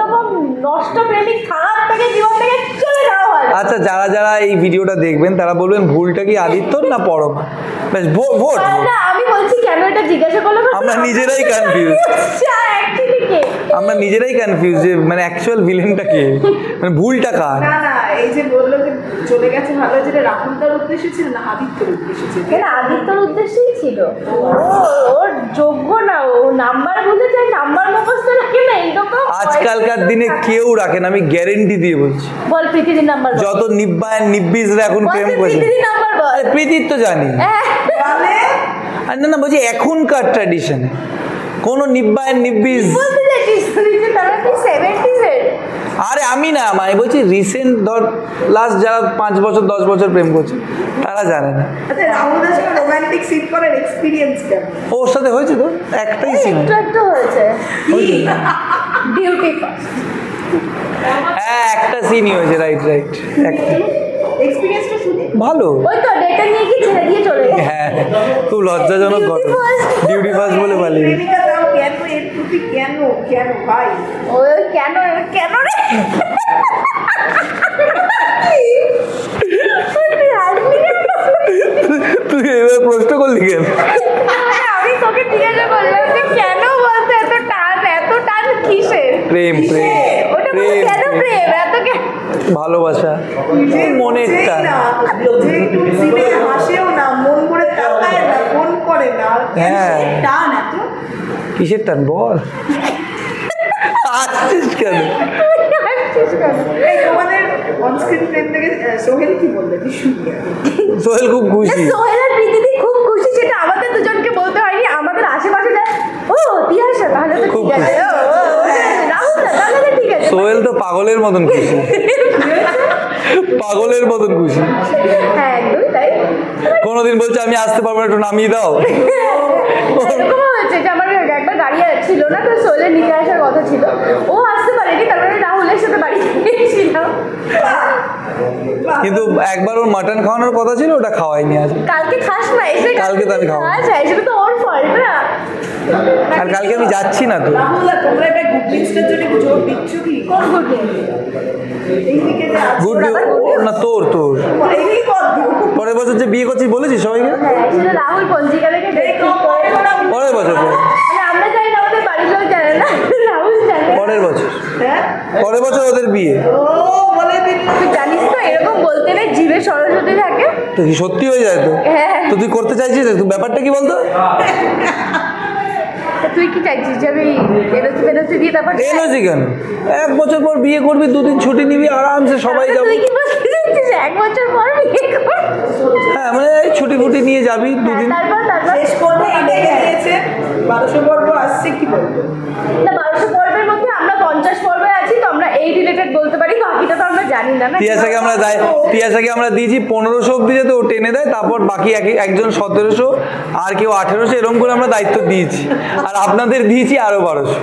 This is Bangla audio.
রকম নষ্ট প্রেমিক থাকার থেকে জীবন থেকে চলে যাওয়া হয়। আচ্ছা, যারা যারা এই ভিডিওটা দেখবেন তারা বলবেন ভুলটা কি আদিত্যর না পরমা? বেশ, ভোট। আমি বলছি কেন এটা জিজ্ঞাসা করলাম, আমরা নিজেরাই কনফিউজ, আমরা নিজেরাই কনফিউজ যে মানে অ্যাকচুয়াল ভিলেনটা কে, মানে ভুলটা কার। না না, এই যে বললো যে চলে গেছে ভালো, যেটা রাহুল তার উদ্দেশ্য ছিল না আদিত্যর উদ্দেশ্য ছিল? আদিত্যর উদ্দেশ্যই ছিল। ওর যোগ্য না, ও নাম্বার বলতে চাই, নাম্বার মুখস্থ রাখে না এইরকম। আজকালকার দিনে কেউ রাখে না, আমি গ্যারেন্টি দিয়ে বলছি। বল প্রীতিদির নাম্বার, যত নিব্বায় নিব্বিসরা এখন প্রেম করছে। নাম্বার বল। প্রীতির তো জানি, আর না না বলছি এখনকার ট্র্যাডিশনে কোন নিব্বায়ের নিব্বিস আরে আমি না, মানে বলছি রিসেন্ট ধর লাস্ট যারা 5 বছর 10 বছর প্রেম করছে তারা জানে না। আচ্ছা, রাহুল দাস রোমান্টিক সিন করার এক্সপেরিয়েন্স কেমন? ওর সাথে হয়েছে তো একটাই সিন একটু হয়েছে, ডিউটি ফার্স্ট। হ্যাঁ, একটা সিনই হয়েছে, রাইট রাইট, একটা এক্সপেরিয়েন্সটা শুনি ভালো। ওই তো ডেটা নিয়ে কি ছেড়ে দিয়ে চলে গেছে। হ্যাঁ, খুব লজ্জাজনক ঘটনা। ডিউটি ফার্স্ট বলে পালিয়ে প্রেমিকা দাও কেন, এর প্রতি কেন কেন ভাই? ওই কেন কেন রে তুই এবার প্রশ্ন করলি কেন? আমি তোকে জিজ্ঞাসা করলাম যে কেন বলতে এত টান কিসের? প্রেম প্রেম ওটা বলতে কেন প্রেম এত ভালোবাসা, মনের টান। সিনে হাসেও না, মন করে তাকায় না, ফোন করে না, হ্যাঁ, টান এত কিসের টান বল? আসছিস কেন? এই তোমাদের অনস্ক্রিন প্রেম থেকে সোহেল কি বলবে? কি শুনি? সোহেল খুব খুশি। সোহেল আর প্রীতিদি খুব খুশি, সেটা আমাদের দুজনকে বলতে হয়নি। আমাদের আশেপাশে ও তিয়াসা, তাহলে তো ঠিক আছে। রাহুল দা, তাহলে তো ঠিক আছে। সোহেল তো পাগলের মতন খুশি, পাগলের মতন খুশি। হ্যাঁ, একদমই তাই। কোনোদিন বলছে আমি আসতে পারবো না, একটু নামিয়ে দাও। এরকম হয়েছে যে আমার একটা গাড়ি ছিল না, তো সোহেলের নিতে আসার কথা ছিল, ও আসতে পারেনি, তারপরে রাহুলের সাথে বাড়ি গিয়েছিলাম। কিন্তু একবার ওর মাটন খাওয়ানোর কথা ছিল, ওটা খাওয়াইনি আজ। কালকে খাস না, এসে কালকে তো আমি খাবো। আচ্ছা, সেটা তো ওর ফল্ট না। আর কালকে আমি যাচ্ছি না তো। রাহুল তোমরা এটা গুড নিউজটার জন্য জোর দিচ্ছ কি? কোন গুড নিউজ? এইদিকে যে গুড নিউজ না তোর, এই কি কথা? পরের বছর যে বিয়ে করছিস বলেছিস সবাইকে? হ্যাঁ, সেটা রাহুল পঞ্জিকা রেখে পরের বছর আমরা জানি না, আমাদের বাড়ির লোক জানে না, রাহুল জানে। পরের বছর, হ্যাঁ, পরের বছর ওদের বিয়ে। ও বলে দিন। তুই জানিস তো এরকম বলতে নেই, জিভে সরস্বতী থাকে। তো কি সত্যি হয়ে যায় তো? হ্যাঁ। তো তুই করতে চাইছিস, তুই ব্যাপারটা কি বলতো? তুই কি চাইছিস যে আমি এনওসি দিয়ে তারপর? এনওসি কেন? 1 বছর পর বিয়ে করবি, 2 দিন ছুটি নিবি, আরামসে সবাই যাবো। তুই কি বলতে চাইছিস 1 বছর পর বিয়ে করব? হ্যাঁ, মানে ছুটি ফুটি নিয়ে যাবি 2 দিন। তারপর শেষ করবে লেগে দিয়েছে 1200 পর্ব আসছে, কি বলবো? না, 1200 পর্বের মধ্যে আমরা 50 পর্বে আছি, তো আমরা এই রিলেটেড বলতে পারি, বাকিটা তো আমরা জানি না। তিয়াসাকে আমরা দিয়েছি 1500 অব্দি, যাতে ও টেনে দেয়, তারপর বাকি একজন 1700 আর কেউ 1800, এরকম করে আমরা দায়িত্ব দিয়েছি। আর আপনাদের দিয়েছি আরো 1200।